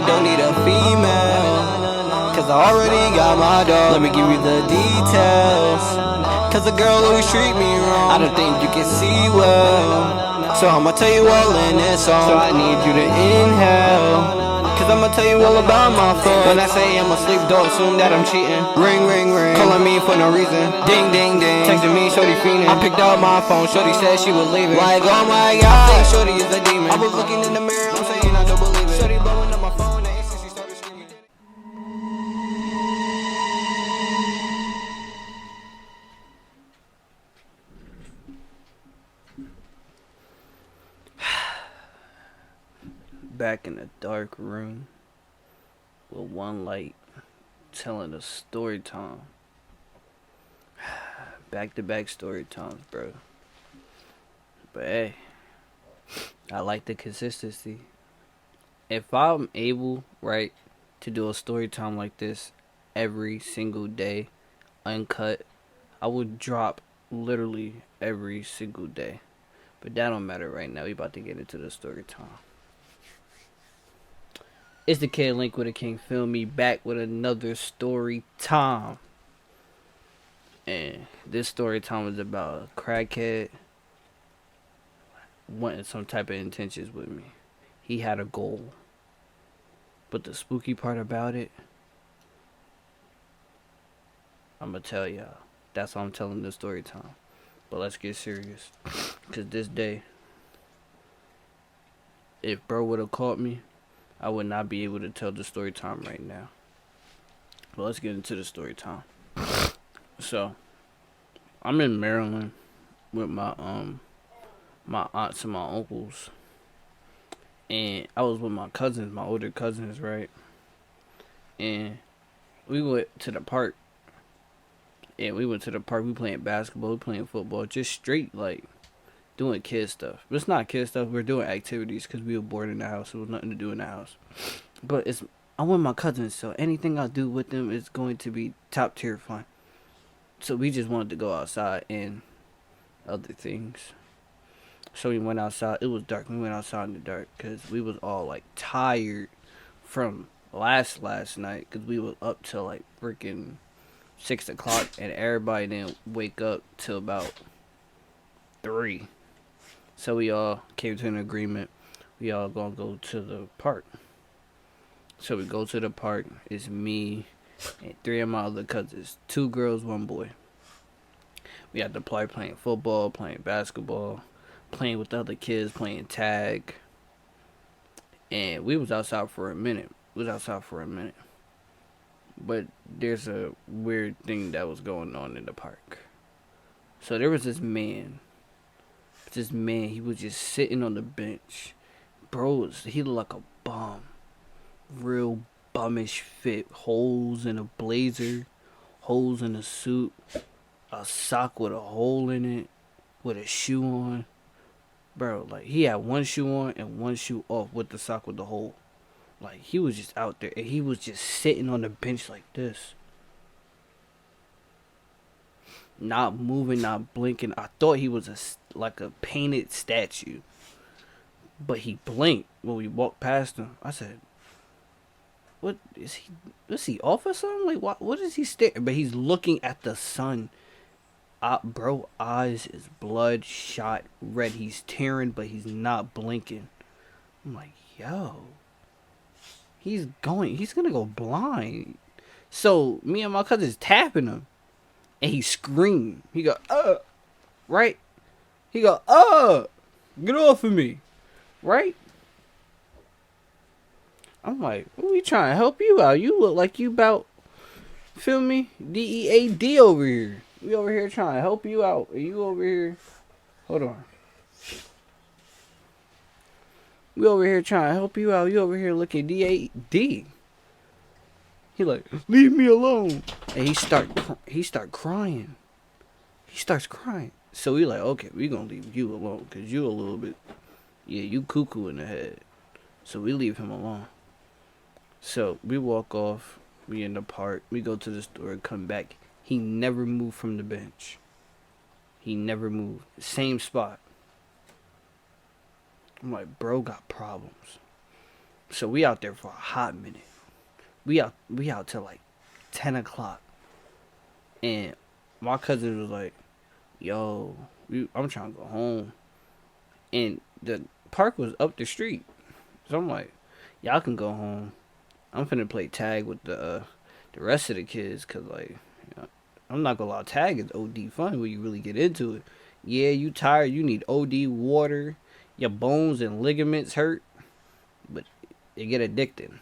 don't need a female, cause I already got my dog. Let me give you the details, cause the girl always treat me wrong. I don't think you can see well, so I'ma tell you all in this song. So I need you to inhale, cause I'ma tell you all about my phone. When I say I'm asleep, don't assume that I'm cheating. Ring, ring, ring, calling me for no reason. Ding, ding, ding, texting me, shorty fiending. I picked up my phone, shorty said she was leaving. Like, oh my god, I think shorty is a demon. I was looking in the mirror, I'm saying I don't believe it. Shorty blowing up my phone, and she started screaming. Back in a dark room with one light, telling a story time. Back to back story times, bro. But hey, I like the consistency. If I'm able, right, to do a story time like this every single day, uncut, I would drop literally every single day. But that don't matter right now. We about to get into the story time. It's the Kid Link with a King. Feel me, back with another story time. And this story time is about a crackhead wanting some type of intentions with me. He had a goal. But the spooky part about it, I'm going to tell y'all. That's why I'm telling this story time. But let's get serious. Because this day, if bro would have caught me, I would not be able to tell the story time right now. But let's get into the story time. So, I'm in Maryland with my my aunts and my uncles. And I was with my cousins, my older cousins, right? And we went to the park. And we went to the park, we playing basketball, we playing football, just straight, like, doing kid stuff. But it's not kid stuff, we're doing activities because we were bored in the house. There was nothing to do in the house. But I'm with my cousins, so anything I do with them is going to be top tier fun. So we just wanted to go outside and other things. So we went outside. It was dark. We went outside in the dark because we was all, like, tired from last night because we was up till, like, freaking 6 o'clock, and everybody didn't wake up till about 3. So we all came to an agreement. We all gonna go to the park. So we go to the park. It's me and 3 of my other cousins. 2 girls, 1 boy. We had to play playing football, playing basketball, playing with the other kids, playing tag. And we was outside for a minute. But there's a weird thing that was going on in the park. So there was this man. He was just sitting on the bench. Bro, he looked like a bum. Real bummish fit. Holes in a blazer. Holes in a suit. A sock with a hole in it. With a shoe on. Bro, like, he had 1 shoe on and 1 shoe off with the sock with the hole. Like, he was just out there, and he was just sitting on the bench like this. Not moving, not blinking. I thought he was like a painted statue. But he blinked when we walked past him. I said, what is he? Is he off or something? Like, what is he staring? But he's looking at the sun. Bro, eyes is bloodshot red. He's tearing, but he's not blinking. I'm like, yo. He's gonna go blind. So, me and my cousin's tapping him. And he screamed. He go, right? He go, get off of me. Right? I'm like, we trying to help you out. You look like you about, feel me? DEAD over here. We over here trying to help you out. Are you over here? Hold on. We over here trying to help you out. You over here looking DAD. He like, leave me alone. And he start crying. He starts crying. So we like, okay, we gonna leave you alone. Because you a little bit, you cuckoo in the head. So we leave him alone. So we walk off. We in the park. We go to the store. Come back. He never moved from the bench. He never moved. Same spot. I'm like, bro got problems. So we out there for a hot minute. We out till like 10 o'clock, and my cousin was like, "Yo, I'm trying to go home," and the park was up the street. So I'm like, "Y'all can go home. I'm finna play tag with the rest of the kids, cause like, you know, I'm not gonna lie, tag is OD fun when you really get into it. Yeah, you tired, you need OD water, your bones and ligaments hurt, but it get addicting.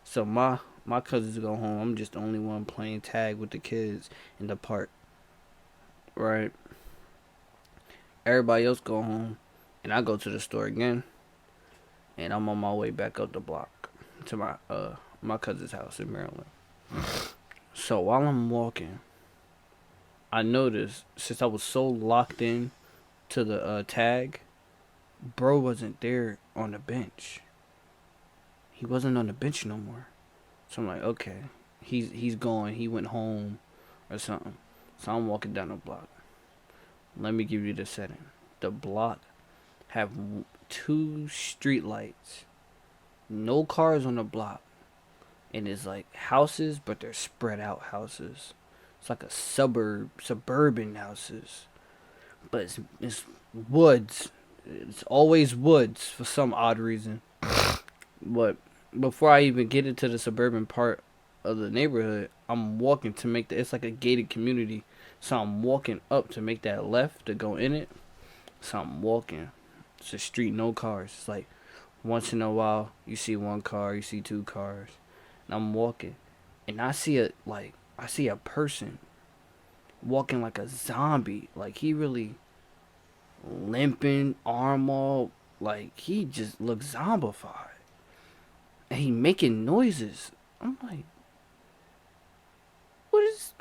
So my cousins go home. I'm just the only one playing tag with the kids in the park, right? Everybody else go home, and I go to the store again, and I'm on my way back up the block to my cousin's house in Maryland. So while I'm walking, I noticed since I was so locked in to the tag, bro wasn't there on the bench. He wasn't on the bench no more. So I'm like, okay, he's gone. He went home or something. So I'm walking down the block. Let me give you the setting. The block have two street lights. No cars on the block. And it's like houses, but they're spread out houses. It's like a suburban houses. But it's woods. It's always woods for some odd reason. But before I even get into the suburban part of the neighborhood, I'm walking to make it's like a gated community. So I'm walking up to make that left to go in it. So I'm walking. It's a street, no cars. It's like once in a while you see one car, you see two cars. And I'm walking. And I see a person walking like a zombie. Like he really limping, arm all, like he just looks zombified. And he making noises. I'm like, what's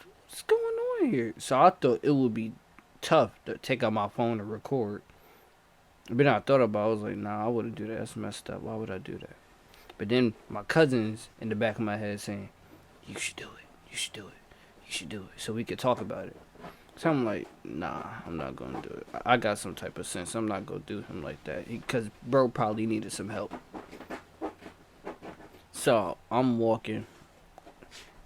going on here? So I thought it would be tough to take out my phone to record. But then I thought about it, I was like, nah, I wouldn't do that. That's messed up. Why would I do that? But then my cousin's in the back of my head saying, you should do it. You should do it. You should do it. So we could talk about it. So I'm like, nah, I'm not going to do it. I got some type of sense. I'm not going to do him like that. Because bro probably needed some help. So I'm walking.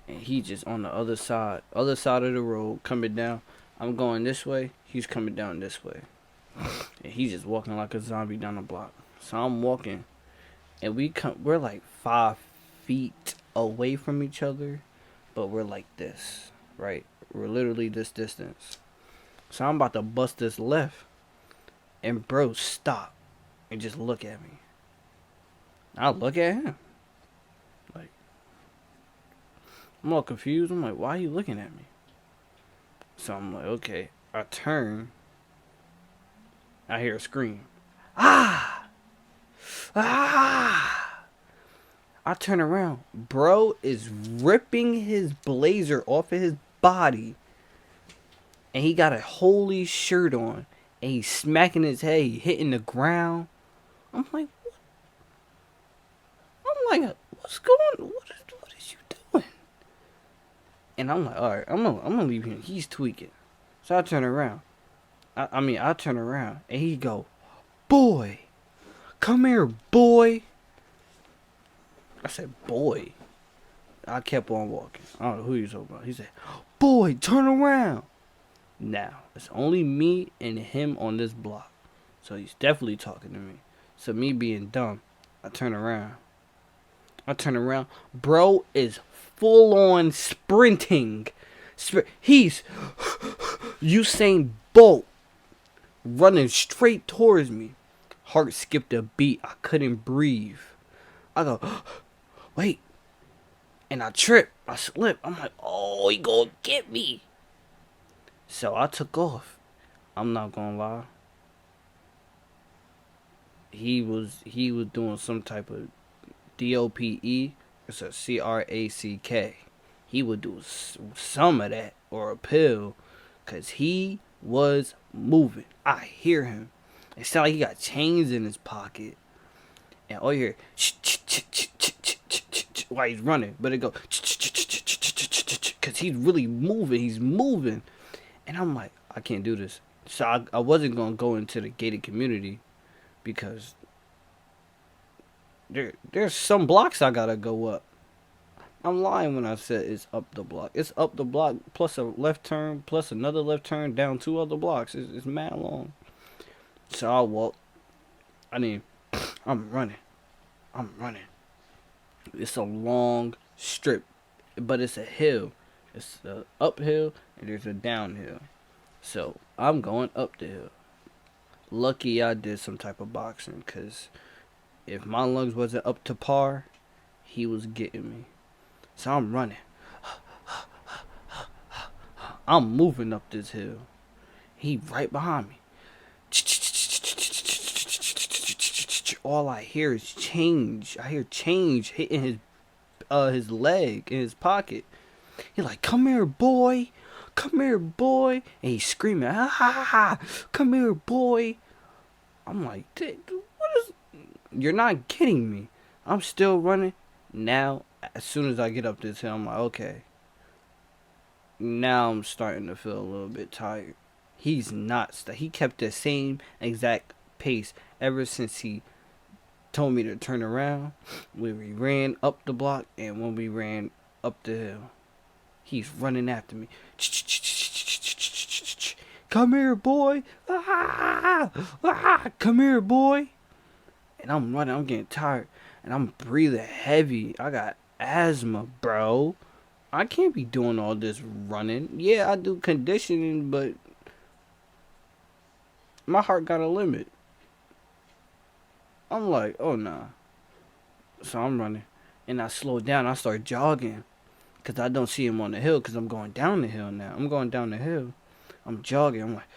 And he just on the other side of the road, coming down. I'm going this way. He's coming down this way. And he's just walking like a zombie down the block. So I'm walking. And we're like 5 feet away from each other. But we're like this, right? We're literally this distance. So I'm about to bust this left. And bro stop. And just look at me. I look at him. Like, I'm all confused. I'm like, why are you looking at me? So I'm like, okay. I turn. I hear a scream. Ah! Ah! I turn around. Bro is ripping his blazer off of his body. And he got a holy shirt on. And he's smacking his head. He hitting the ground. I'm like, what? I'm like, what's going on? What is you doing? And I'm like, alright, I'm gonna leave him. He's tweaking. So I turn around. I turn around. And he go, boy. Come here, boy. I said, boy. I kept on walking. I don't know who you're talking about. He said, boy, turn around. Now, it's only me and him on this block. So he's definitely talking to me. So me being dumb, I turn around. Bro is full on sprinting. He's Usain Bolt running straight towards me. Heart skipped a beat. I couldn't breathe. I go, wait. And I trip. I slip. I'm like, oh, he gonna get me. So I took off. I'm not gonna lie. He was doing some type of DOPE. It's a CRACK. He would do some of that or a pill. Cause he was moving. I hear him. It sounded like he got chains in his pocket. And all you hear while he's running. But it go cause he's really moving. He's moving. And I'm like, I can't do this. So I wasn't gonna go into the gated community because There's some blocks I gotta go up. I'm lying when I said it's up the block. It's up the block plus a left turn plus another left turn down two other blocks. It's mad long. So I walk. I mean, I'm running. I'm running. It's a long strip, but it's a hill. It's a uphill and there's a downhill. So I'm going up the hill. Lucky I did some type of boxing, cause if my lungs wasn't up to par, he was getting me. So I'm running. I'm moving up this hill. He right behind me. All I hear is change. I hear change hitting his leg in his pocket. He like, come here, boy. Come here, boy. And he's screaming, ha ha ha. Come here, boy. I'm like, what is... You're not kidding me. I'm still running. Now, as soon as I get up this hill, I'm like, okay. Now I'm starting to feel a little bit tired. He's not. He kept the same exact pace ever since he told me to turn around when we ran up the block and when we ran up the hill. He's running after me. Come here, boy. Come here, boy. And I'm running. I'm getting tired. And I'm breathing heavy. I got asthma, bro. I can't be doing all this running. Yeah, I do conditioning, but my heart got a limit. I'm like, oh nah. So I'm running. And I slow down. I start jogging. Because I don't see him on the hill. Because I'm going down the hill now. I'm going down the hill. I'm jogging. I'm like,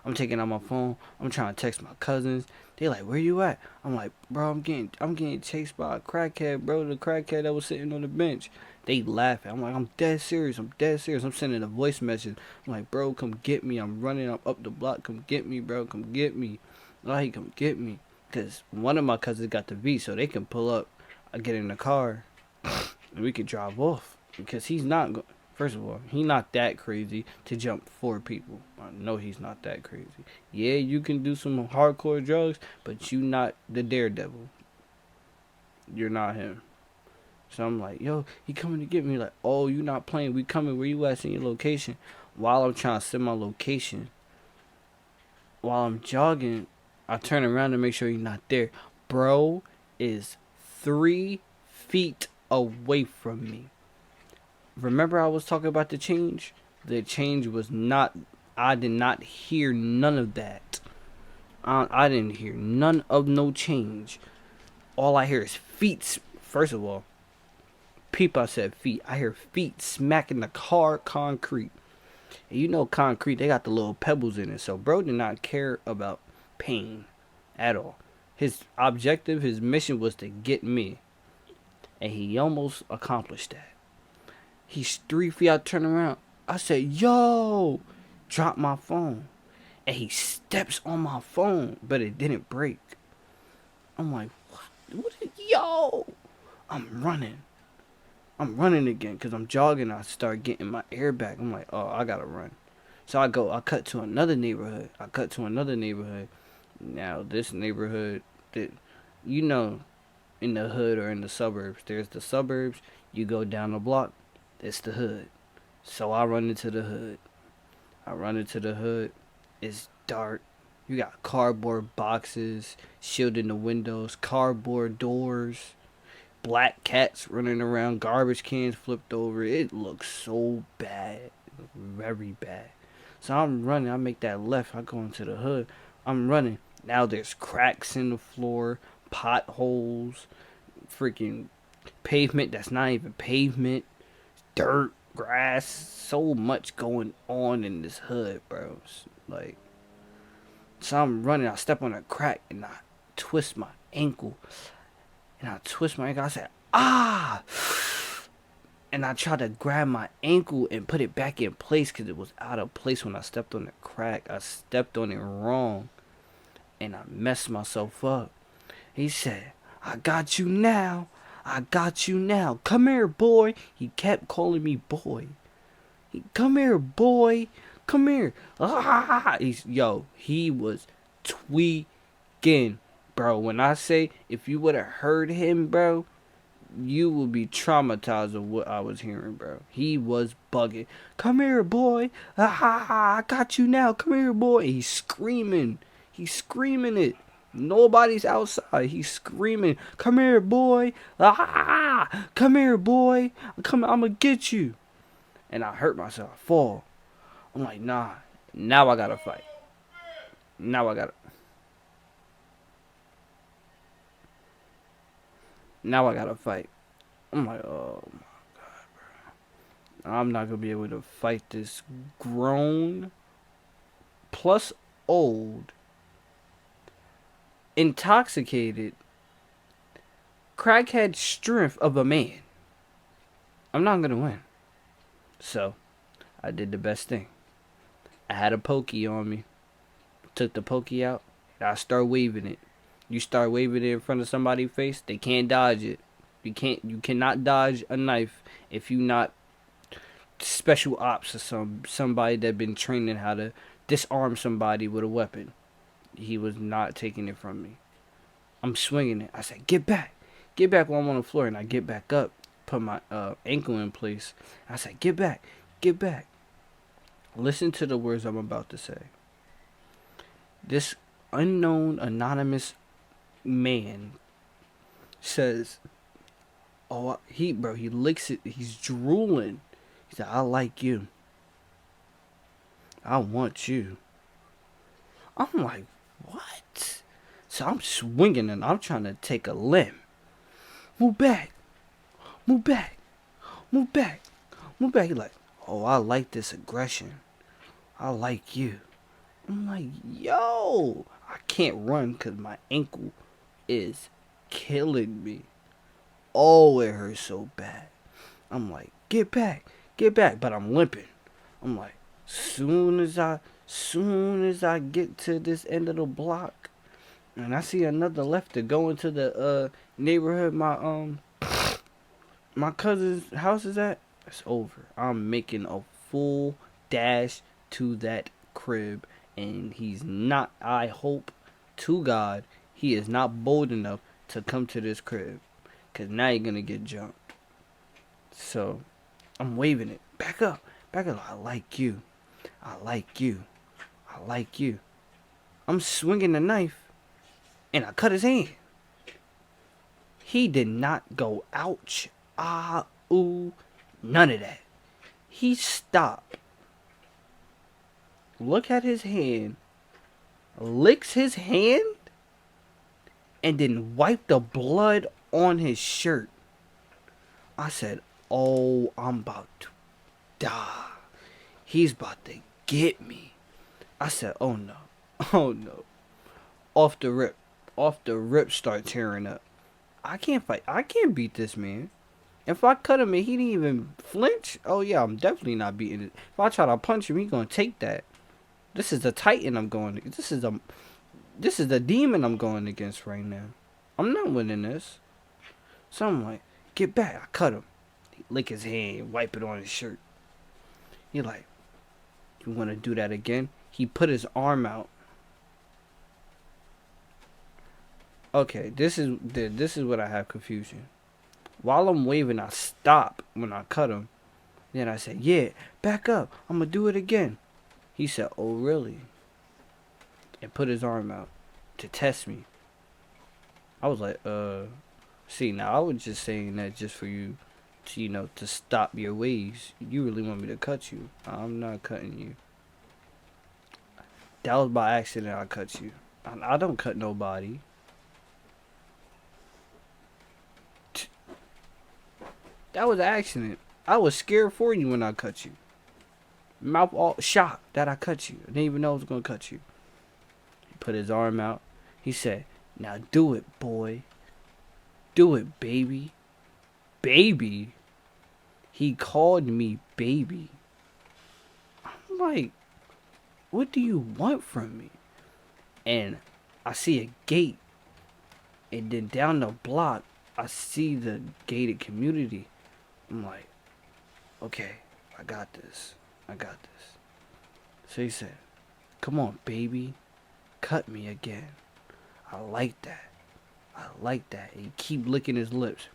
I'm taking out my phone. I'm trying to text my cousins. They like, where you at? I'm like, bro, I'm getting chased by a crackhead, bro. The crackhead that was sitting on the bench. They laughing. I'm like, I'm dead serious. I'm dead serious. I'm sending a voice message. I'm like, bro, come get me. I'm running up the block. Come get me, bro. Come get me. Like, come get me. Because one of my cousins got the V, so they can pull up. I get in the car, and we can drive off. Because he's not... First of all, he's not that crazy to jump 4 people. I know he's not that crazy. Yeah, you can do some hardcore drugs, but you not the daredevil. You're not him. So I'm like, yo, he coming to get me. Like, oh, you not playing. We coming. Where you at? Send your location. While I'm trying to send my location, while I'm jogging, I turn around to make sure he's not there. Bro is 3 feet away from me. Remember I was talking about the change? The change was not... I did not hear none of that. I didn't hear none of no change. All I hear is feet. First of all, I said feet. I hear feet smacking the car concrete. And you know concrete, they got the little pebbles in it. So bro did not care about pain at all. His objective, his mission was to get me. And he almost accomplished that. He's 3 feet. I turn around. I said, yo, drop my phone. And he steps on my phone, but it didn't break. I'm like, what? Yo, I'm running. I'm running again because I'm jogging. I start getting my air back. I'm like, oh, I got to run. So I cut to another neighborhood. Now, this neighborhood, that, you know, in the hood or in the suburbs, there's the suburbs. You go down the block. It's the hood. So I run into the hood. It's dark. You got cardboard boxes, shielding the windows, cardboard doors, black cats running around, garbage cans flipped over. It looks so bad. Very bad. So I'm running. I make that left. I go into the hood. I'm running. Now there's cracks in the floor, potholes, freaking pavement that's not even pavement. Dirt, grass, so much going on in this hood, bro. Like, so I'm running. I step on a crack and I twist my ankle. I said, ah! And I tried to grab my ankle and put it back in place because it was out of place when I stepped on the crack. I stepped on it wrong and I messed myself up. He said, I got you now. Come here, boy. He kept calling me boy. Come here, boy. Come here. Ah! He was tweaking. Bro, when I say if you would have heard him, bro, you would be traumatized of what I was hearing, bro. He was bugging. Come here, boy. Ah, ha, ha, I got you now. Come here, boy. He's screaming. He's screaming it. Nobody's outside. He's screaming. Come here, boy. Ah, come here, boy. I'm gonna get you. And I hurt myself. I fall. I'm like, nah. Now I gotta fight. Now I gotta. Now I gotta fight. I'm like, oh, I'm not gonna be able to fight this grown plus old, intoxicated, crackhead strength of a man. I'm not gonna win. So, I did the best thing. I had a pokey on me. Took the pokey out. And I start waving it. You start waving it in front of somebody's face, they can't dodge it. You cannot dodge a knife if you not special ops or somebody that been training how to disarm somebody with a weapon. He was not taking it from me. I'm swinging it. I said, get back while I'm on the floor, and I get back up, put my ankle in place. I said, get back. Listen to the words I'm about to say. This unknown anonymous man says, oh, he licks it. He's drooling. He said, I like you. I want you. I'm like, what? So I'm swinging and I'm trying to take a limb. Move back. He's like, oh, I like this aggression. I like you. I'm like, yo. I can't run because my ankle is killing me. Oh, it hurts so bad. I'm like, get back. But I'm limping. I'm like, soon as I get to this end of the block and I see another left to go into the neighborhood my cousin's house is at, it's over. I'm making a full dash to that crib, and he's not, I hope to God, he is not bold enough to come to this crib, because now you're going to get jumped. So, I'm waving it. Back up. I like you. I'm swinging the knife, and I cut his hand. He did not go, ouch, ah, ooh, none of that. He stopped. Look at his hand. Licks his hand. And then wiped the blood on his shirt. I said, oh, I'm about to die. He's about to get me. I said, oh no. Off the rip start tearing up. I can't fight. I can't beat this man. If I cut him and he didn't even flinch, oh yeah, I'm definitely not beating it. If I try to punch him, he's gonna take that. This is the Titan I'm going against. This is the demon I'm going against right now. I'm not winning this. So I'm like, get back. I cut him. He lick his hand, wipe it on his shirt. He like, you want to do that again? He put his arm out. Okay, this is what I have confusion. While I'm waving, I stop when I cut him. Then I said, yeah, back up. I'm going to do it again. He said, oh, really? And put his arm out to test me. I was like, see, now I was just saying that just for you to, to stop your ways. You really want me to cut you. I'm not cutting you. That was by accident I cut you. I don't cut nobody. That was an accident. I was scared for you when I cut you. Mouth all shocked that I cut you. I didn't even know I was going to cut you. He put his arm out. He said, now do it, boy. Do it, baby. Baby? He called me baby. I'm like, what do you want from me? And I see a gate. And then down the block, I see the gated community. I'm like, okay, I got this. So he said, come on, baby. Cut me again. I like that. I like that. He keep licking his lips.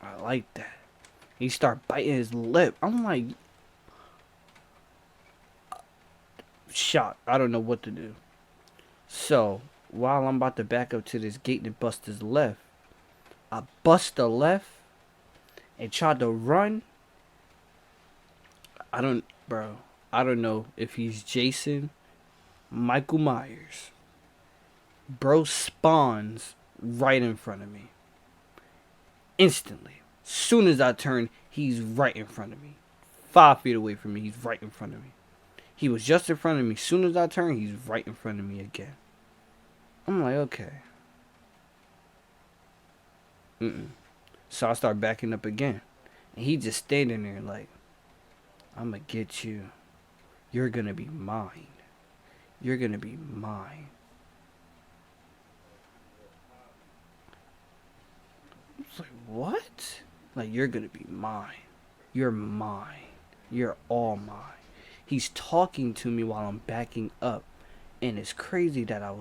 I like that. He start biting his lip. I'm like, shocked. I don't know what to do. So, while I'm about to back up to this gate to bust his left, I bust the left and tried to run. I don't, bro. I don't know if he's Jason, Michael Myers. Bro spawns right in front of me. Instantly. Soon as I turn, he's right in front of me. 5 feet away from me, he's right in front of me. He was just in front of me. Soon as I turn, he's right in front of me again. I'm like, okay. So I start backing up again. And he just standing there like, I'm gonna get you. You're gonna be mine. You're gonna be mine. It's like, what? Like, you're gonna be mine. You're mine. You're all mine. He's talking to me while I'm backing up. And it's crazy that I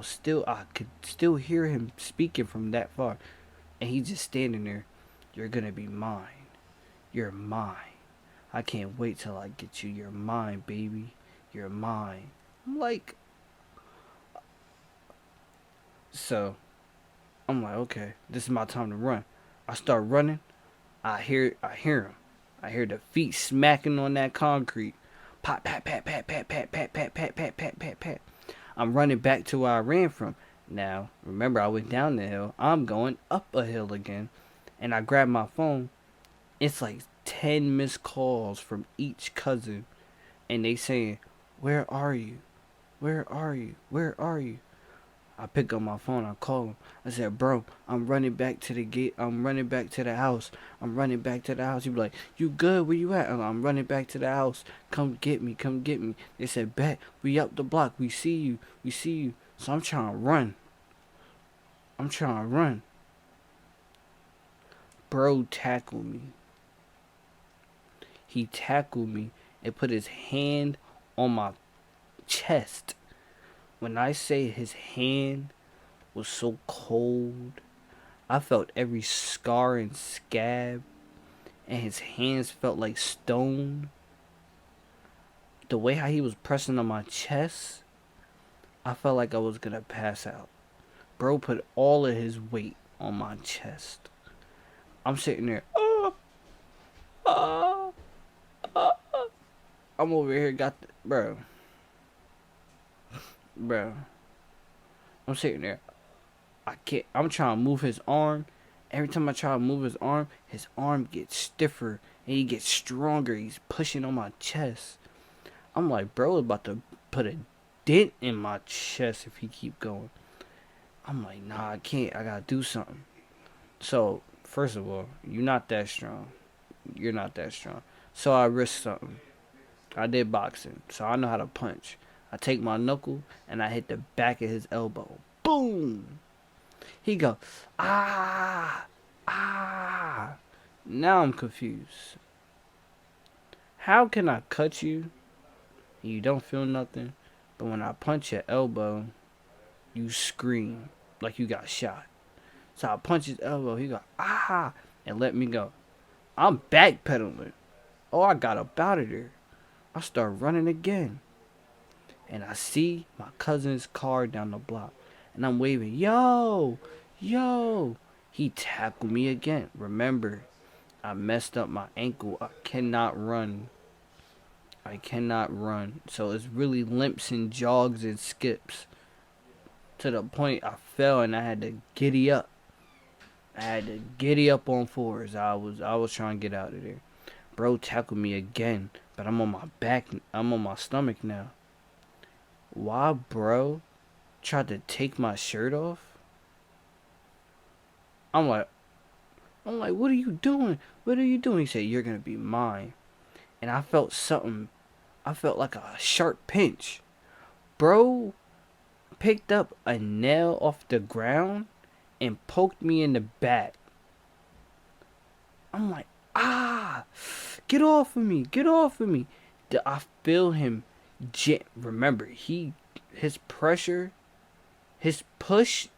could still hear him speaking from that far. And he's just standing there. You're gonna be mine. You're mine. I can't wait till I get you. You're mine, baby. You're mine. I'm like, so I'm like, okay, this is my time to run. I start running. I hear him. I hear the feet smacking on that concrete. Pop, pat, pat, pat, pat, pat, pat, pat, pat, pat, pat, pat, pat. I'm running back to where I ran from. Now, remember, I went down the hill. I'm going up a hill again. And I grab my phone. It's like 10 missed calls from each cousin. And they saying, where are you? Where are you? Where are you? I pick up my phone. I call him. I said, bro, I'm running back to the gate. I'm running back to the house. I'm running back to the house. He be like, you good? Where you at? I'm running back to the house. Come get me. Come get me. They said, bet. We up the block. We see you. We see you. So I'm trying to run. I'm trying to run. Bro tackled me. He tackled me and put his hand on my chest. When I say his hand was so cold, I felt every scar and scab, and his hands felt like stone. The way how he was pressing on my chest, I felt like I was gonna pass out. Bro put all of his weight on my chest. I'm sitting there, I'm over here, bro. I'm sitting there. I'm trying to move his arm. Every time I try to move his arm gets stiffer and he gets stronger. He's pushing on my chest. I'm like, bro, about to put a dent in my chest if he keep going. I'm like, nah, I can't. I gotta do something. So, first of all, you're not that strong. You're not that strong. So I risked something. I did boxing, so I know how to punch. I take my knuckle and I hit the back of his elbow. Boom! He go, ah, ah. Now I'm confused. How can I cut you and you don't feel nothing, but when I punch your elbow, you scream like you got shot? So I punch his elbow, he go, ah, and let me go. I'm backpedaling. Oh, I got up out of there. I start running again. And I see my cousin's car down the block. And I'm waving, yo, yo. He tackled me again. Remember, I messed up my ankle. I cannot run. So it's really limps and jogs and skips. To the point I fell and I had to giddy up. On fours. I was trying to get out of there. Bro tackled me again. But I'm on my back. I'm on my stomach now. Why bro tried to take my shirt off? I'm like, what are you doing? What are you doing? He said, you're gonna be mine. And I felt something. I felt like a sharp pinch. Bro picked up a nail off the ground and poked me in the back. I'm like, ah, get off of me. I feel him. Remember, his pressure, his push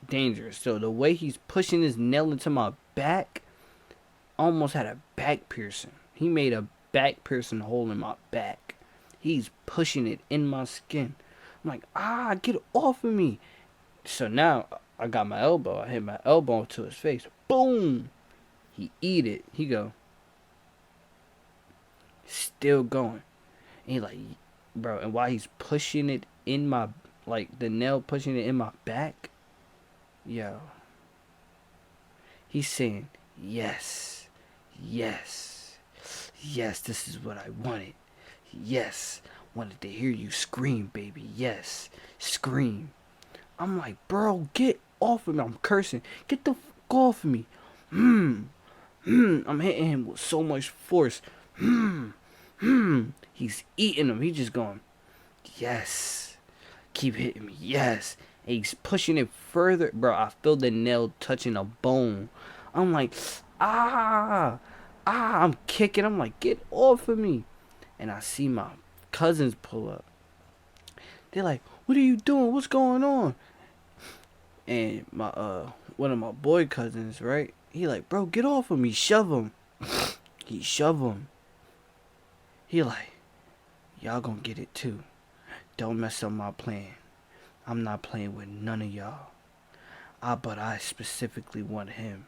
dangerous. So the way he's pushing his nail into my back, almost had a back piercing. He made a back piercing hole in my back. He's pushing it in my skin. I'm like, get off of me. So now I got my elbow. I hit my elbow to his face. Boom. He eat it. He go. Still going. And he like, bro. And while he's pushing it in my, like the nail pushing it in my back, yo. He's saying, yes, yes, yes, this is what I wanted. Yes, wanted to hear you scream, baby. Yes, scream. I'm like, bro, get off of me. I'm cursing. Get the fuck off of me. I'm hitting him with so much force. He's eating him. He's just going, yes. Keep hitting me. Yes. And he's pushing it further. Bro, I feel the nail touching a bone. I'm like, I'm kicking. I'm like, get off of me. And I see my cousins pull up. They're like, what are you doing? What's going on? And my one of my boy cousins, right? He like, bro, get off of me. Shove him. He shove him. He like, y'all gonna get it too. Don't mess up my plan. I'm not playing with none of y'all. But I specifically want him.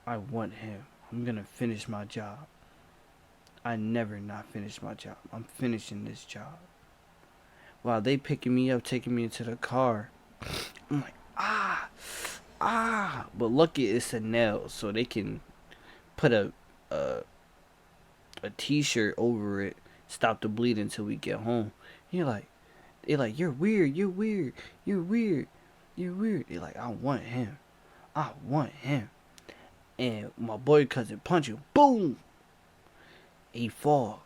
I want him. I'm gonna finish my job. I never not finish my job. I'm finishing this job. While they picking me up, taking me into the car, I'm like, But lucky it's a nail, so they can put a t-shirt over it, stop the bleeding until we get home. They're like, you're weird, you're weird, you're weird, you're weird. They're like, I want him. And my boy cousin punch him, boom. He fall.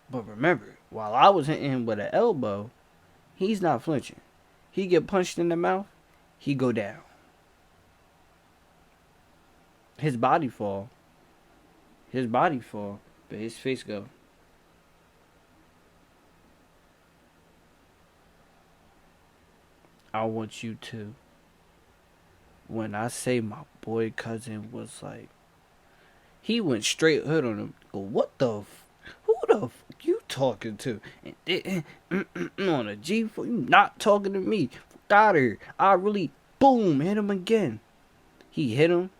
But remember, while I was hitting him with an elbow, he's not flinching. He get punched in the mouth, he go down. His body fall, but his face go. I want you to. When I say my boy cousin was like, he went straight hood on him. Go, what the who the you talking to? And on a G4, you not talking to me. Fuck out of here. I really, boom, hit him again. He hit him,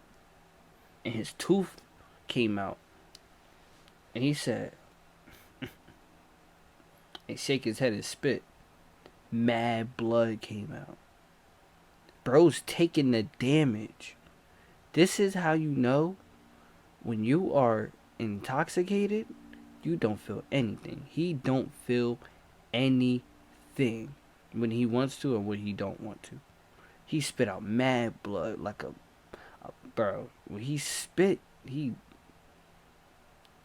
and his tooth came out. And he said, and shake his head and spit. Mad blood came out. Bro's taking the damage. This is how you know when you are intoxicated, you don't feel anything. He don't feel anything when he wants to or when he don't want to. He spit out mad blood like a bro. When he spit,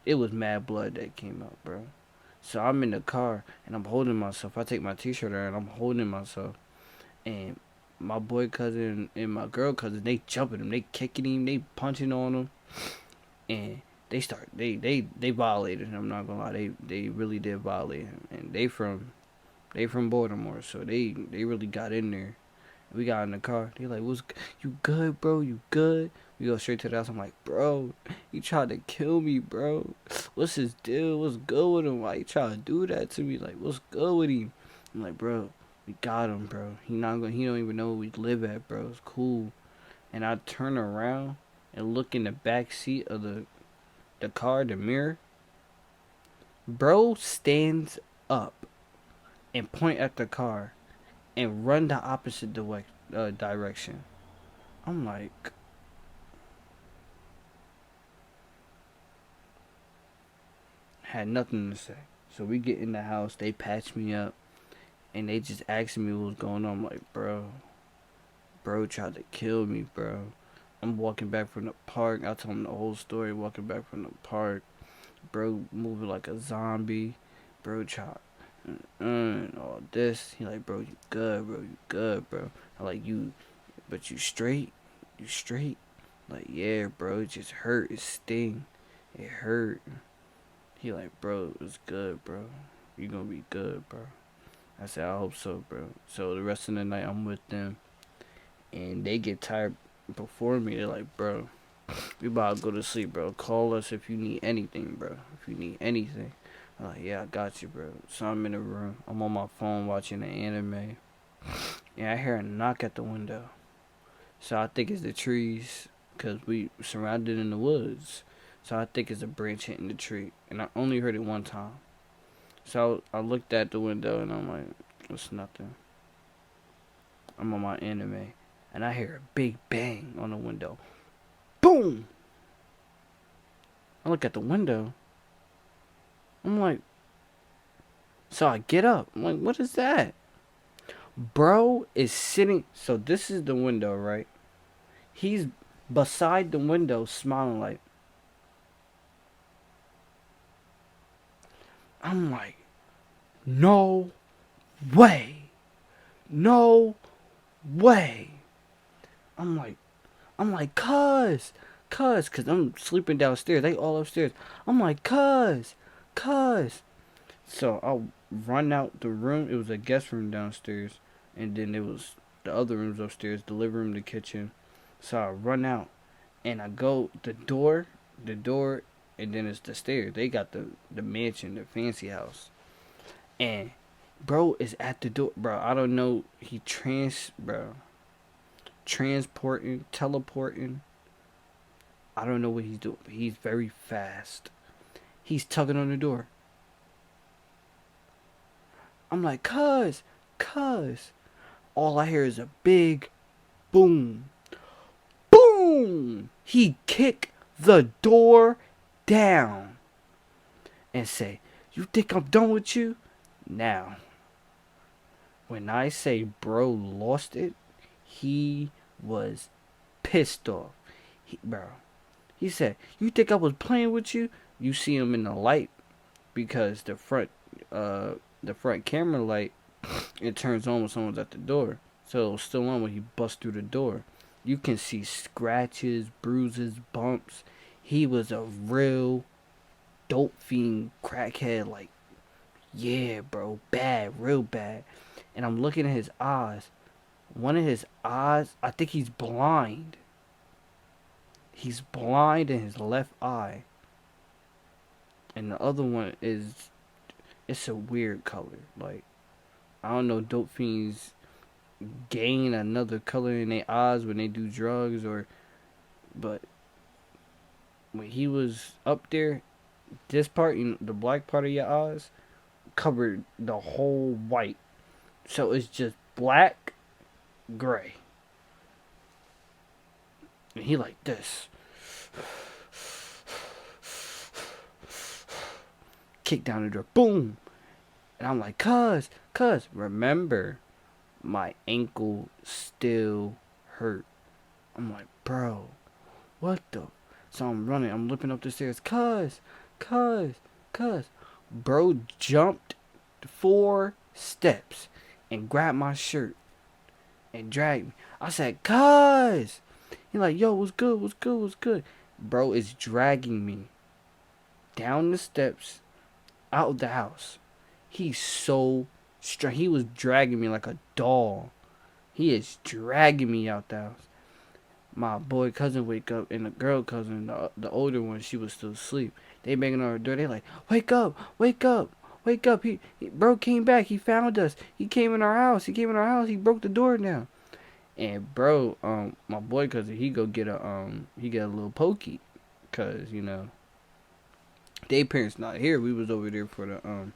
it was mad blood that came out, bro. So I'm in the car and I'm holding myself. I take my t-shirt out and I'm holding myself. And my boy cousin and my girl cousin, they jumping him, they kicking him, they punching on him. And they violated him, I'm not gonna lie. They really did violate him. And they from Baltimore, so they really got in there. We got in the car. They like, "What's you good, bro? You good?" We go straight to the house. I'm like, "Bro, he tried to kill me, bro. What's his deal? What's good with him? Why he try to do that to me? Like, what's good with him?" I'm like, "Bro, we got him, bro. He don't even know where we live at, bro. It's cool." And I turn around and look in the back seat of the car, the mirror. Bro stands up and point at the car and run the opposite direction. I'm like, had nothing to say. So we get in the house, they patch me up, and they just asking me what's going on. I'm like, bro tried to kill me, bro. I'm walking back from the park. I tell him the whole story, walking back from the park. Bro moving like a zombie. Bro tried all this. He like, bro, you good, bro. I like, you, but you straight? Like, yeah, bro, it just hurt, it sting, it hurt. He like, bro, it's good, bro. You gonna be good, bro. I said, I hope so, bro. So the rest of the night, I'm with them, and they get tired before me. They're like, bro, we about to go to sleep, bro. Call us if you need anything, bro. If you need anything. I'm like, yeah, I got you, bro. So I'm in the room. I'm on my phone watching the anime. And I hear a knock at the window. So I think it's the trees, because we surrounded in the woods. So I think it's a branch hitting the tree. And I only heard it one time. So I looked at the window and I'm like, it's nothing. I'm on my anime. And I hear a big bang on the window. Boom! I look at the window. I'm like, so I get up. I'm like, what is that? Bro is sitting. So this is the window, right? He's beside the window smiling like. I'm like, no way. No way. I'm like, cuz, cause I'm sleeping downstairs. They all upstairs. I'm like, cuz. So I'll run out the room. It was a guest room downstairs, and then it was the other rooms upstairs, the living room, the kitchen. So I run out, and I go the door, and then it's the stairs. They got the mansion, the fancy house, and bro is at the door. Bro, I don't know. Transporting, teleporting. I don't know what he's doing, but he's very fast. He's tugging on the door. I'm like, cuz. All I hear is a big boom. Boom! He kicked the door down and say, you think I'm done with you? Now, when I say bro lost it, he was pissed off. Bro, he said, you think I was playing with you? You see him in the light because the front camera light, it turns on when someone's at the door. So it's still on when he busts through the door. You can see scratches, bruises, bumps. He was a real dope fiend crackhead. Like, yeah, bro, bad, real bad. And I'm looking at his eyes. One of his eyes, I think he's blind. He's blind in his left eye. And the other one is, it's a weird color. Like, I don't know, dope fiends gain another color in their eyes when they do drugs, but when he was up there, this part, the black part of your eyes covered the whole white. So it's just black, gray. And he like this. Kick down the door. Boom. And I'm like, cuz, remember, my ankle still hurt. I'm like, bro, what the? So I'm running. I'm limping up the stairs. Cuz. Bro jumped 4 steps and grabbed my shirt and dragged me. I said, cuz. He like, yo, what's good? Bro is dragging me down the steps out of the house. He's so strong. He was dragging me like a doll. He is dragging me out the house. My boy cousin wake up, and the girl cousin, the older one, she was still asleep. They banging on her door. They like, wake up. He bro came back. He found us. He came in our house. He broke the door down. And bro, my boy cousin, he get a little pokey, cause they parents not here. We was over there for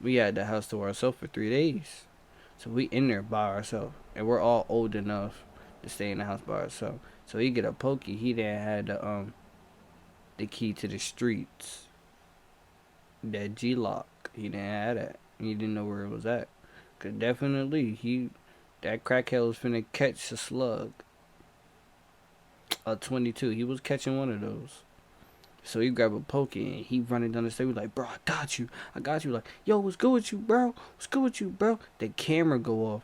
we had the house to ourselves for 3 days. So we in there by ourselves, and we're all old enough to stay in the house by ourselves. So he get a pokey. He didn't have the key to the streets, that G lock. He didn't have that. He didn't know where it was at. Cause definitely that crackhead was finna catch a slug. A 22. He was catching one of those. So he grabbed a pokey and he running down the stairs. Like, bro, I got you. Like, yo, what's good with you, bro? The camera go off,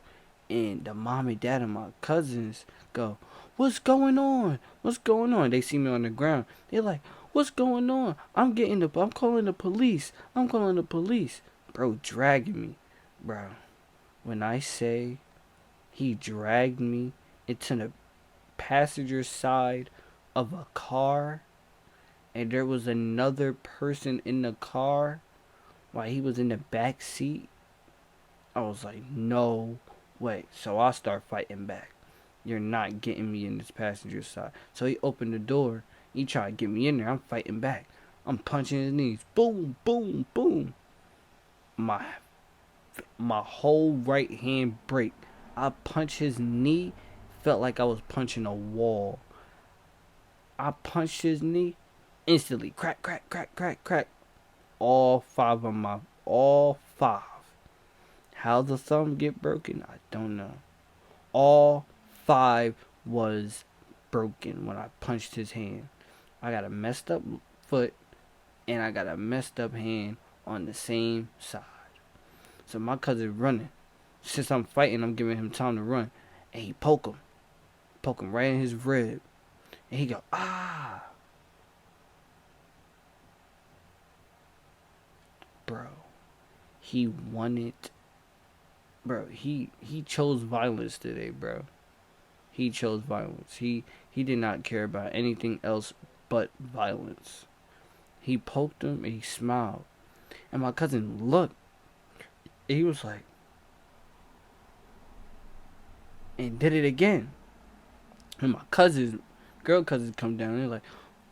and the mom and dad and my cousins go, what's going on? They see me on the ground. They're like, what's going on? I'm calling the police. Bro, dragging me, bro. When I say he dragged me into the passenger side of a car and there was another person in the car while he was in the back seat, I was like, no way. So I start fighting back. You're not getting me in this passenger side. So he opened the door. He tried to get me in there. I'm fighting back. I'm punching his knees. Boom, boom, boom. My my whole right hand break. I punched his knee. Felt like I was punching a wall. I punched his knee. Instantly, crack, crack, crack, crack, crack. All five. How the thumb get broken, I don't know. All five was broken when I punched his hand. I got a messed up foot and I got a messed up hand on the same side. So my cousin running. Since I'm fighting, I'm giving him time to run. And he poke him right in his rib. And he go, ah. Bro, he wanted, bro, he chose violence today, bro. He chose violence. He did not care about anything else but violence. He poked him and he smiled. And my cousin looked. And he was like, and did it again. And my girl cousins come down and they're like,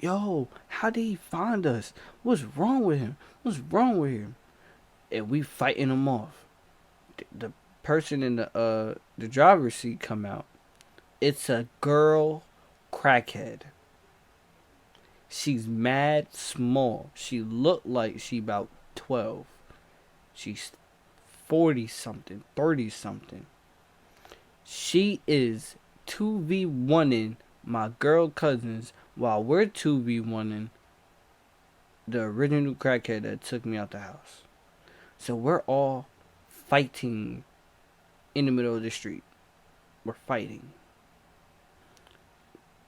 yo, how did he find us? What's wrong with him? What's wrong with him? And we fighting him off. The person in the driver's seat come out. It's a girl crackhead. She's mad small. She looked like she about 12. She's 40 something, 30 something. She is 2v1ing my girl cousins while we're 2v1ing the original crackhead that took me out the house. So we're all fighting in the middle of the street. We're fighting.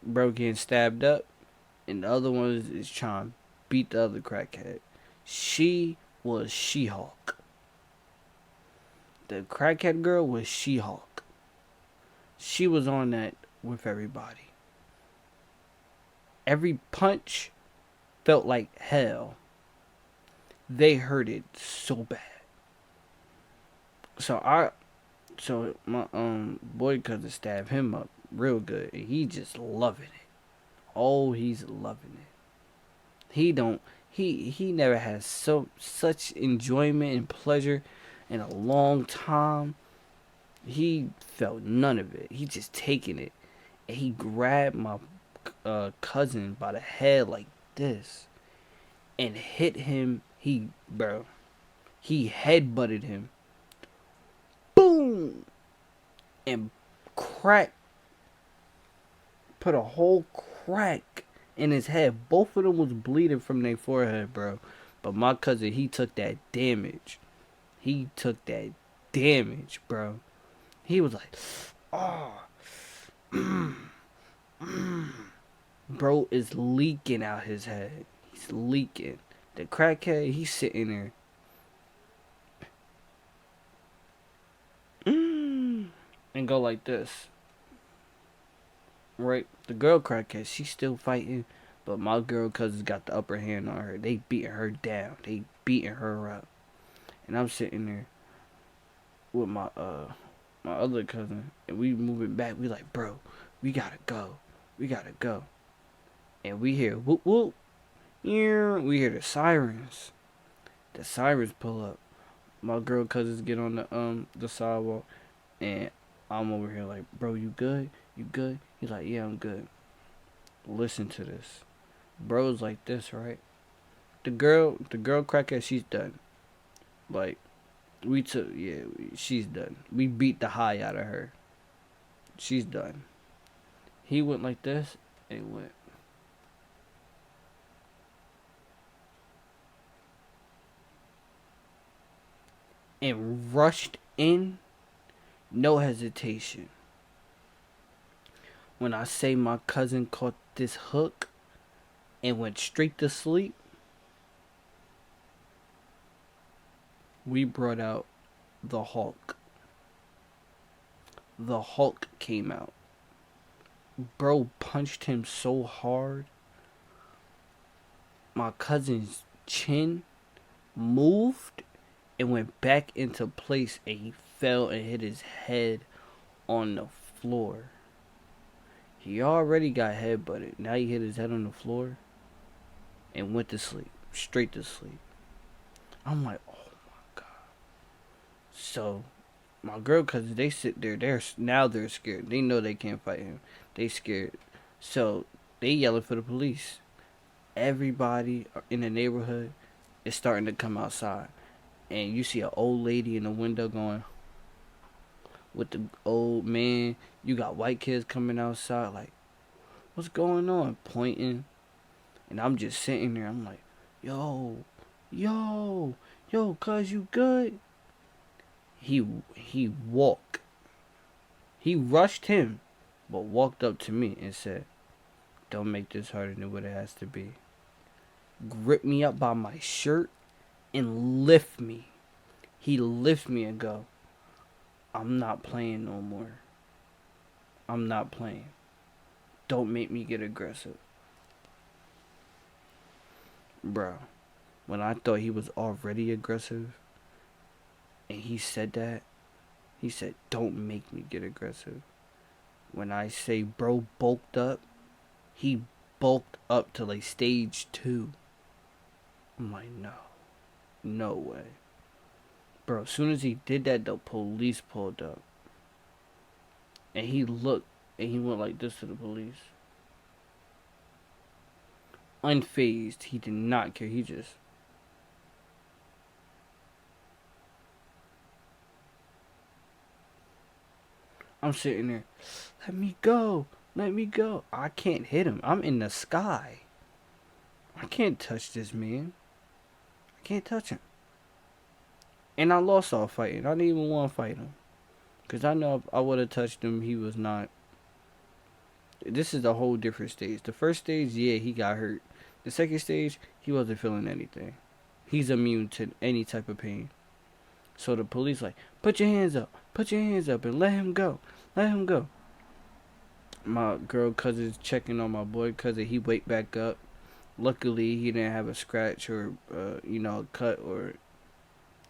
Bro getting stabbed up, and the other one is trying to beat the other crackhead. She was She-Hulk. The crackhead girl was She-Hulk. She was on that with everybody. Every punch felt like hell. They hurt it so bad. So my boy cousin stabbed him up real good, and he just loving it. Oh, he's loving it. He never has such enjoyment and pleasure in a long time. He felt none of it. He just taking it, and he grabbed my cousin by the head like this, and hit him. He headbutted him. Boom, and crack. Put a whole crack in his head. Both of them was bleeding from their forehead, bro. But my cousin, he took that damage. He took that damage, bro. He was like, oh, bro is leaking out his head. He's leaking. The crackhead, he's sitting there. And go like this. Right? The girl crackhead, she's still fighting. But my girl cousins got the upper hand on her. They beating her down. They beating her up. And I'm sitting there with my other cousin, and we moving back. We like, bro, we gotta go. We gotta go. And we hear whoop whoop. Yeah, we hear the sirens. The sirens pull up. My girl cousins get on the sidewalk, and I'm over here like, bro, you good? You good? He's like, yeah, I'm good. Listen to this. Bro's like this, right? The girl crackhead, she's done. Like, she's done. We beat the high out of her. She's done. He went like this, and he went. And rushed in, no hesitation. When I say my cousin caught this hook and went straight to sleep, we brought out the Hulk. the Hulk came out. Bro punched him so hard, my cousin's chin moved and went back into place, and he fell and hit his head on the floor. He already got headbutted. Now he hit his head on the floor and went to sleep. Straight to sleep. I'm like, oh my god. So my girl cousins, they sit there. They're scared. They know they can't fight him. They scared. So they yelling for the police. Everybody in the neighborhood is starting to come outside, and you see an old lady in the window going with the old man. You got white kids coming outside like, what's going on? Pointing, and I'm just sitting there. I'm like, yo, yo, yo, cuz you good? He walked. He rushed him, but walked up to me and said, "Don't make this harder than what it has to be." Grip me up by my shirt and lift me. He lift me and go, "I'm not playing no more. I'm not playing. Don't make me get aggressive." Bro, when I thought he was already aggressive and he said that, he said, "Don't make me get aggressive." When I say bro bulked up, he bulked up to like stage 2. I'm like, no. No way. Bro, as soon as he did that, the police pulled up. And he looked and he went like this to the police. Unfazed. He did not care. He just. I'm sitting there. Let me go. Let me go. I can't hit him. I'm in the sky. I can't touch this man. I can't touch him. And I lost all fighting. I didn't even want to fight him. Because I know if I would have touched him, he was not. This is a whole different stage. The first stage, yeah, he got hurt. The second stage, he wasn't feeling anything. He's immune to any type of pain. So the police like, put your hands up. Put your hands up and let him go. Let him go. My girl cousin's checking on my boy cousin. He wake back up. Luckily, he didn't have a scratch or, a cut or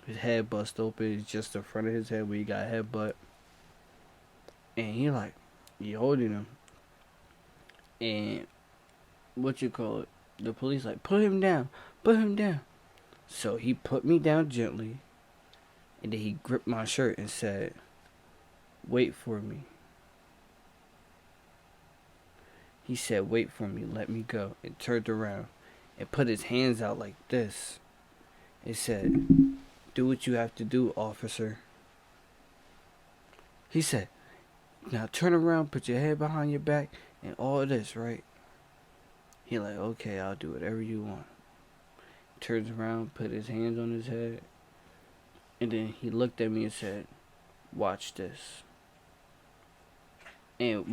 his head bust open. It's just the front of his head where he got headbutt. And he holding him. And what you call it? The police like, put him down. Put him down. So he put me down gently. And then he gripped my shirt and said, wait for me. He said, wait for me, let me go. And turned around and put his hands out like this. It said, do what you have to do, officer. He said, now turn around, put your head behind your back, and all of this, right? He like, okay, I'll do whatever you want. Turns around, put his hands on his head, and then he looked at me and said, watch this. And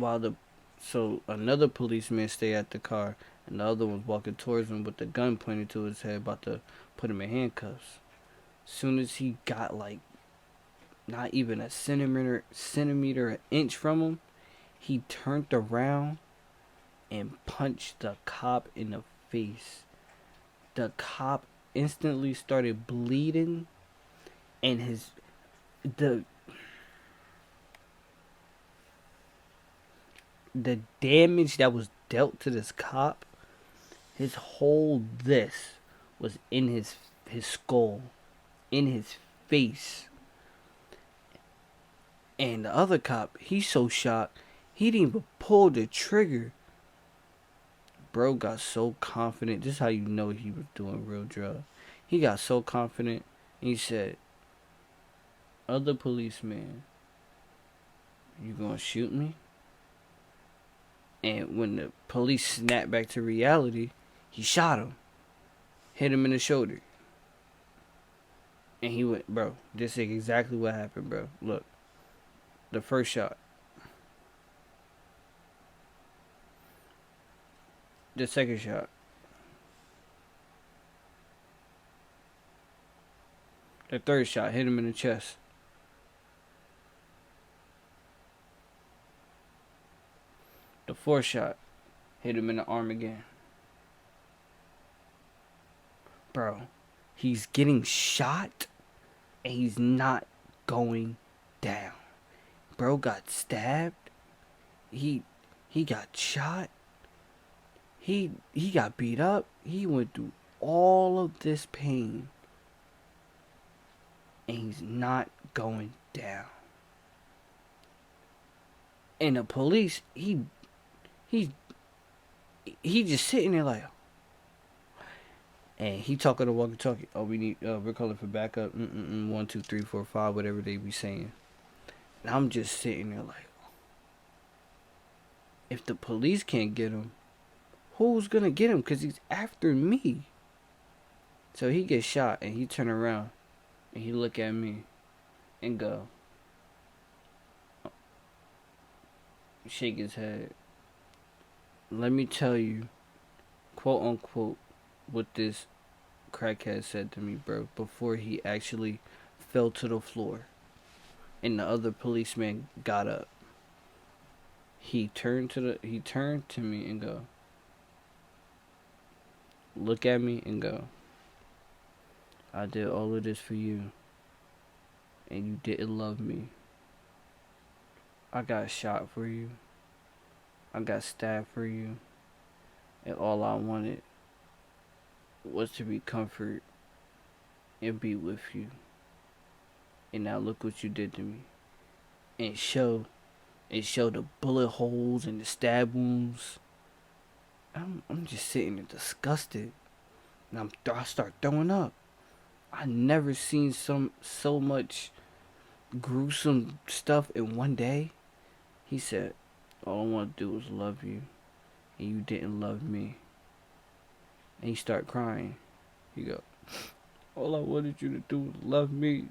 so another policeman stayed at the car, and the other one was walking towards him with the gun pointed to his head, about to put him in handcuffs. Soon as he got like not even a centimeter, an inch from him, he turned around and punched the cop in the face. The cop instantly started bleeding, and the damage that was dealt to this cop, his whole this was in his skull, in his face. And the other cop, he's so shocked, he didn't even pull the trigger. Bro got so confident. This is how you know he was doing real drugs. He got so confident. He said, other policeman, you gonna shoot me? And when the police snapped back to reality, he shot him. Hit him in the shoulder. And he went, bro, this is exactly what happened, bro. Look, the first shot. The second shot. The third shot hit him in the chest. Fourth shot. Hit him in the arm again. Bro, he's getting shot and he's not going down. Bro got stabbed. He got shot. He got beat up. He went through all of this pain and he's not going down. And the police, he just sitting there like, and he talking to walkie-talkie. Oh, we need, we're calling for backup. 1, 2, 3, 4, 5, whatever they be saying. And I'm just sitting there like, if the police can't get him, who's gonna get him? Because he's after me. So he gets shot and he turn around and he look at me and go, shake his head. Let me tell you, quote unquote, what this crackhead said to me, bro, before he actually fell to the floor and the other policeman got up. He turned to me and go, look at me and go, I did all of this for you and you didn't love me. I got shot for you. I got stabbed for you. And all I wanted was to be comfort and be with you. And now look what you did to me. And show the bullet holes and the stab wounds. I'm just sitting there disgusted. And I start throwing up. I never seen so much gruesome stuff in one day. He said, all I want to do was love you. And you didn't love me. And he start crying. He go, all I wanted you to do was love me.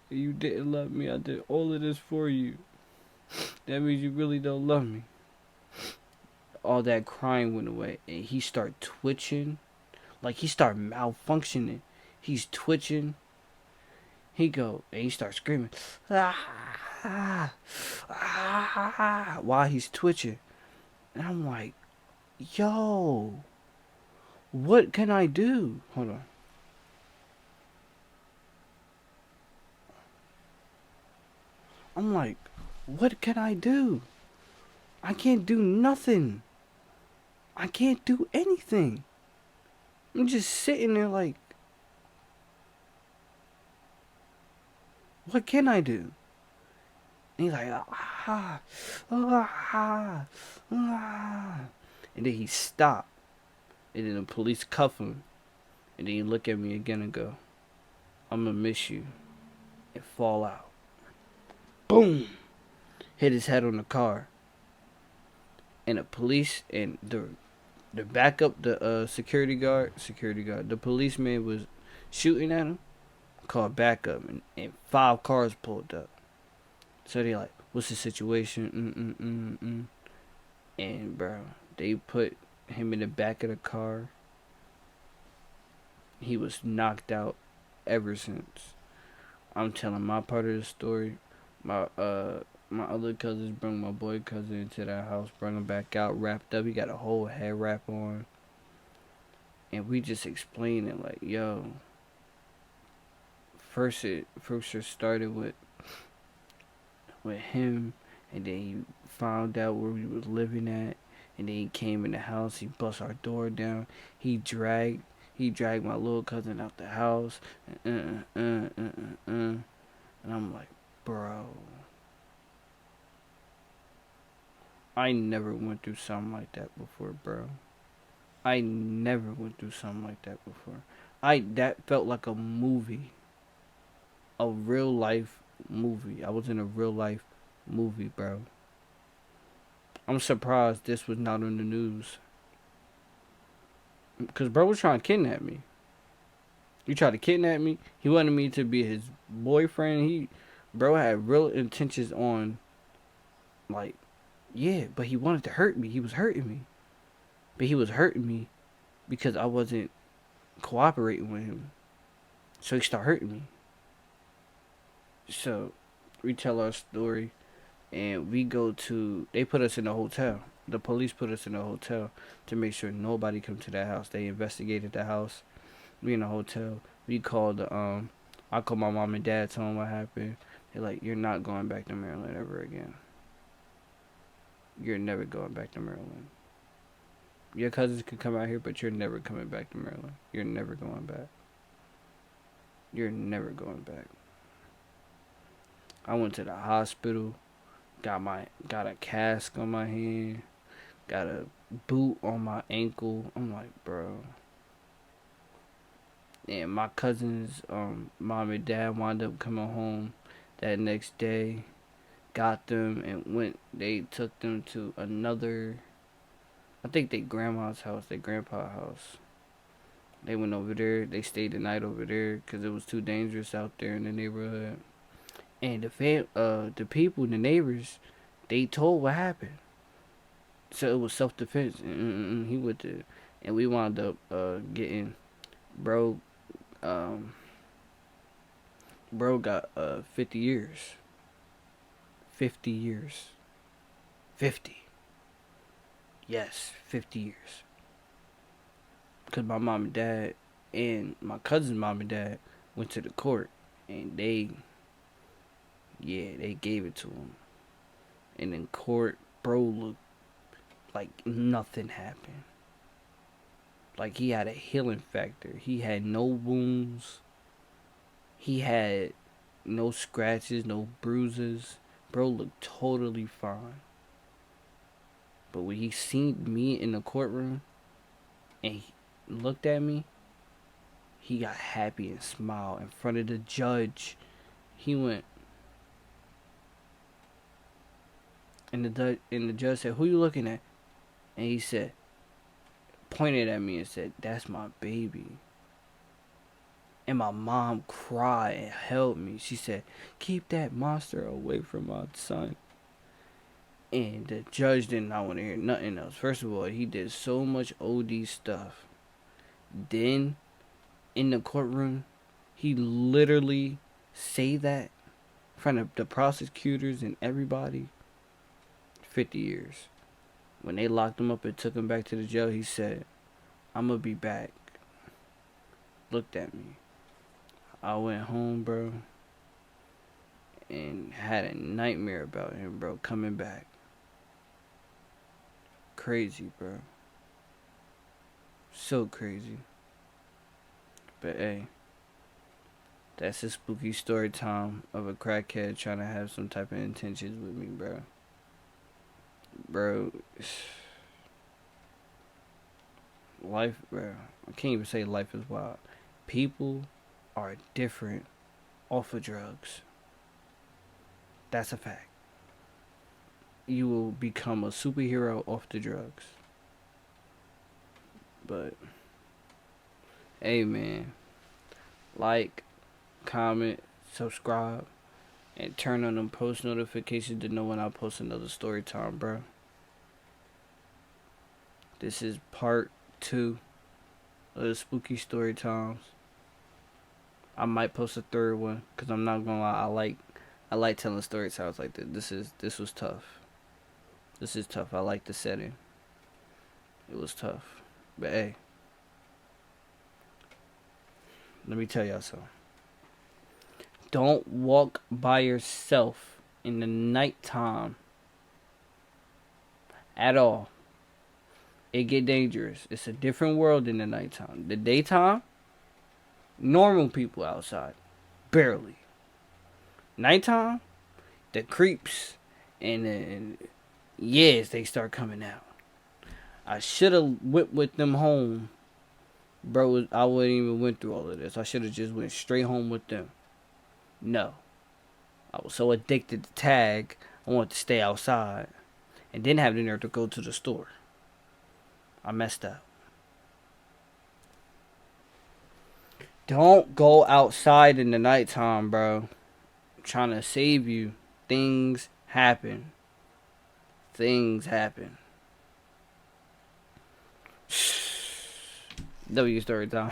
And you didn't love me. I did all of this for you. That means you really don't love me. All that crying went away. And he start twitching. Like he start malfunctioning. He's twitching. He go, and he starts screaming. While he's twitching. And I'm like, yo, what can I do? Hold on. I'm like, what can I do? I can't do nothing. I can't do anything. I'm just sitting there like, what can I do? And he's like, and then he stopped. And then the police cuff him. And then he look at me again and go, I'm gonna miss you. And fall out. Boom! Hit his head on the car. And the police and the backup, the security guard, the policeman was shooting at him. Called backup. And 5 cars pulled up. So they like, what's the situation? And bro, they put him in the back of the car. He was knocked out ever since. I'm telling my part of the story. My other cousins bring my boy cousin into that house, bring him back out, wrapped up. He got a whole head wrap on. And we just explained it like, yo. First it started with him, and then he found out where we was living at, and then he came in the house. He bust our door down. He dragged my little cousin out the house. And I'm like, bro, I never went through something like that before, bro. I never went through something like that before. That felt like a movie. A real life movie. I was in a real life movie, bro. I'm surprised this was not on the news. Because bro was trying to kidnap me. He tried to kidnap me. He wanted me to be his boyfriend. Bro had real intentions on, like, yeah, but he wanted to hurt me. He was hurting me. But he was hurting me because I wasn't cooperating with him. So he started hurting me. So we tell our story and we go to, they put us in a hotel. The police put us in a hotel to make sure nobody come to that house. They investigated the house. We in a hotel. We called the I called my mom and dad, told them what happened. They're like, you're not going back to Maryland ever again. You're never going back to Maryland. Your cousins can come out here, but you're never coming back to Maryland. You're never going back. You're never going back. I went to the hospital, got a cast on my hand, got a boot on my ankle. I'm like, bro. And my cousins, mom and dad wound up coming home that next day, got them and went. They took them to another, I think they grandma's house, their grandpa's house. They went over there. They stayed the night over there because it was too dangerous out there in the neighborhood. And the people, the neighbors, they told what happened. So it was self-defense. He went to, and we wound up getting, bro. Bro got 50 years. 50 years. 50. Yes, 50 years. Because my mom and dad and my cousin's mom and dad went to the court and they gave it to him. And in court, bro looked like nothing happened. Like he had a healing factor. He had no wounds. He had no scratches, no bruises. Bro looked totally fine. But when he seen me in the courtroom and he looked at me, he got happy and smiled in front of the judge. He went, and the judge said, "Who you looking at?" And he said, pointed at me and said, "That's my baby." And my mom cried and held me. She said, "Keep that monster away from my son." And the judge did not want to hear nothing else. First of all, he did so much OD stuff. Then, in the courtroom, he literally say that in front of the prosecutors and everybody. 50 years. When they locked him up and took him back to the jail, he said, "I'm going to be back." Looked at me. I went home, bro, and had a nightmare about him, bro, coming back. Crazy, bro. So crazy. But hey, that's a spooky story time of a crackhead trying to have some type of intentions with me, bro. Bro, life, bro. I can't even say life is wild. People are different off of drugs. That's a fact. You will become a superhero off the drugs. But, hey man, like, comment, subscribe, and turn on them post notifications to know when I post another story time, bro. This is part 2 of the spooky story times. I might post a third one because I'm not gonna lie. I like telling story times like this. This was tough. This is tough. I like the setting. It was tough, but hey, let me tell y'all something. Don't walk by yourself in the nighttime at all. It get dangerous. It's a different world in the nighttime. The daytime, normal people outside, barely. Nighttime, the creeps and then yes, they start coming out. I should have went with them home, bro. I wouldn't even went through all of this. I should have just went straight home with them. No, I was so addicted to tag. I wanted to stay outside, and then have the nerve to go to the store. I messed up. Don't go outside in the nighttime, bro. I'm trying to save you. Things happen. Things happen. W story time.